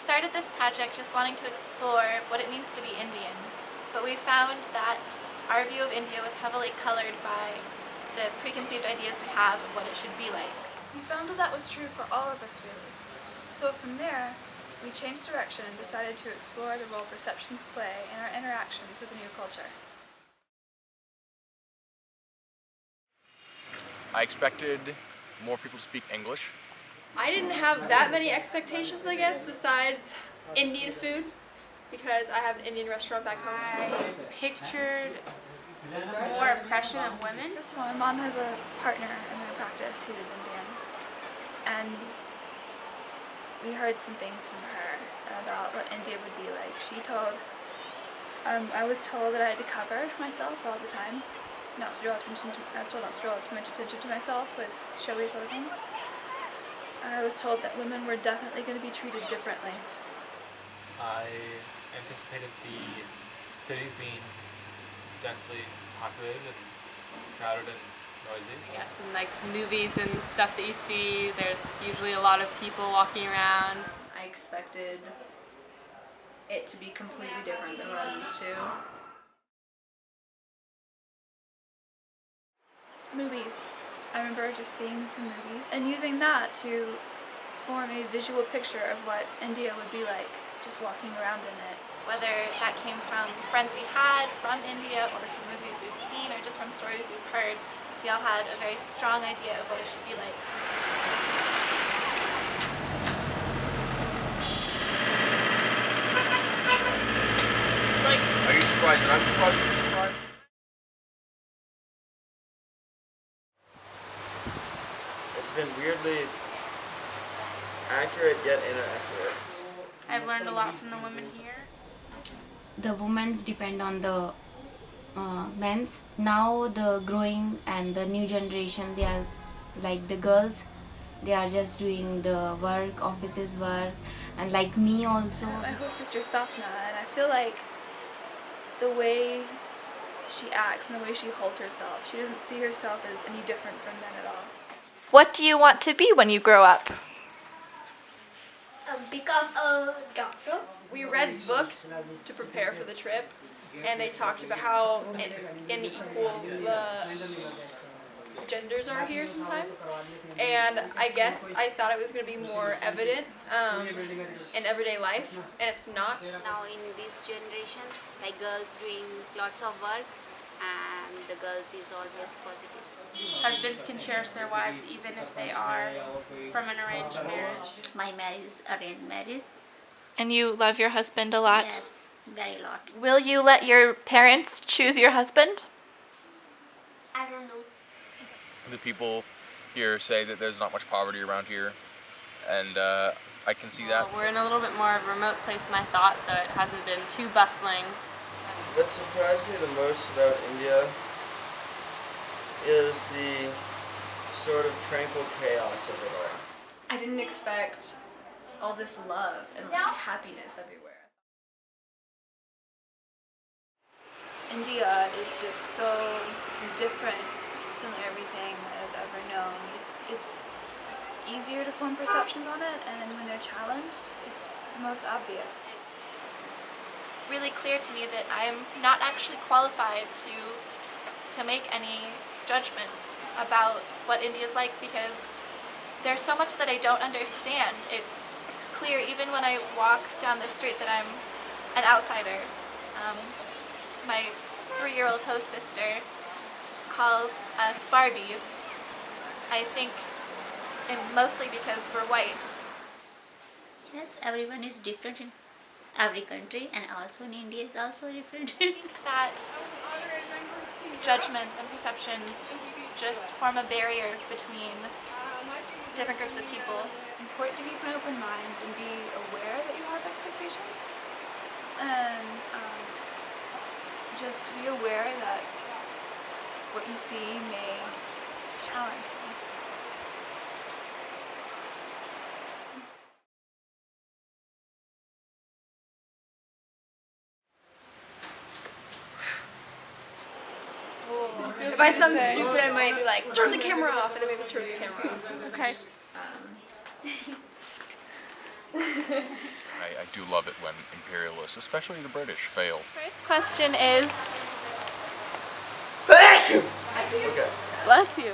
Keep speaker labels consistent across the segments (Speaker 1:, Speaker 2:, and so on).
Speaker 1: started this project just wanting to explore what it means to be Indian, but we found that our view of India was heavily colored by the preconceived ideas we have of what it should be like.
Speaker 2: We found that that was true for all of us, really. So from there, we changed direction and decided to explore the role perceptions play in our interactions with the new culture.
Speaker 3: I expected more people to speak English.
Speaker 4: I didn't have that many expectations, I guess, besides Indian food, because I have an Indian restaurant back home.
Speaker 5: I pictured more oppression of women.
Speaker 2: First of all, my mom has a partner in my practice who is Indian, and we heard some things from her about what India would be like. I was told that I had to cover myself all the time, I was told not to draw too much attention to myself with showy clothing. I was told that women were definitely going to be treated differently.
Speaker 6: I anticipated the cities being densely populated and crowded and noisy.
Speaker 5: Yes, and like movies and stuff that you see, there's usually a lot of people walking around.
Speaker 7: I expected it to be completely different than what I'm used to.
Speaker 2: Movies. I remember just seeing some movies and using that to form a visual picture of what India would be like, just walking around in it.
Speaker 1: Whether that came from friends we had from India or from movies we've seen or just from stories we've heard, we all had a very strong idea of what it should be like.
Speaker 3: Are you surprised that I'm surprised that you're surprised?
Speaker 8: It's been weirdly accurate yet inaccurate.
Speaker 5: I've learned a lot from the women here.
Speaker 9: The women's depend on the men's. Now the growing and the new generation, they are like the girls. They are just doing the work, offices work, and like me also.
Speaker 2: My host sister Sapna, and I feel like the way she acts and the way she holds herself, she doesn't see herself as any different from men at all.
Speaker 1: What do you want to be when you grow up?
Speaker 10: Become a doctor.
Speaker 4: We read books to prepare for the trip, and they talked about how unequal the genders are here sometimes, and I guess I thought it was going to be more evident in everyday life, and it's not.
Speaker 11: Now in this generation, like girls doing lots of work, and the girls is always positive.
Speaker 5: Husbands can cherish their wives even if they are from an arranged marriage.
Speaker 11: My marriage is arranged marriage.
Speaker 1: And you love your husband a lot?
Speaker 11: Yes, very lot.
Speaker 1: Will you let your parents choose your husband?
Speaker 10: I don't know.
Speaker 3: The people here say that there's not much poverty around here, and I can see that.
Speaker 5: We're in a little bit more of a remote place than I thought, so it hasn't been too bustling.
Speaker 8: What surprised me the most about India is the sort of tranquil chaos of it all.
Speaker 7: I didn't expect all this love and happiness everywhere.
Speaker 2: India is just so different from everything I've ever known. It's easier to form perceptions on it, and then when they're challenged, it's the most obvious.
Speaker 1: It's really clear to me that I'm not actually qualified to make any judgments about what India's like, because there's so much that I don't understand. It's clear even when I walk down the street that I'm an outsider. My 3-year-old host sister calls us Barbies, I think mostly because we're white.
Speaker 11: Yes, everyone is different in every country, and also in India is also different.
Speaker 1: I think that judgments and perceptions just form a barrier between different groups of people.
Speaker 2: It's important to keep an open mind and be aware that you have expectations, and just to be aware that what you see may challenge them.
Speaker 4: If I sound stupid, I might be like, turn the camera off, and then we have to turn the camera off.
Speaker 1: Okay.
Speaker 3: I do love it when imperialists, especially the British, fail.
Speaker 1: First question is,
Speaker 8: Okay.
Speaker 1: bless you.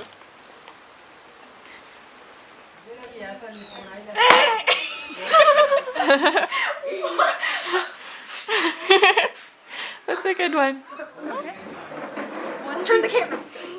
Speaker 1: That's a good one.
Speaker 4: Turn the camera. I'm just kidding.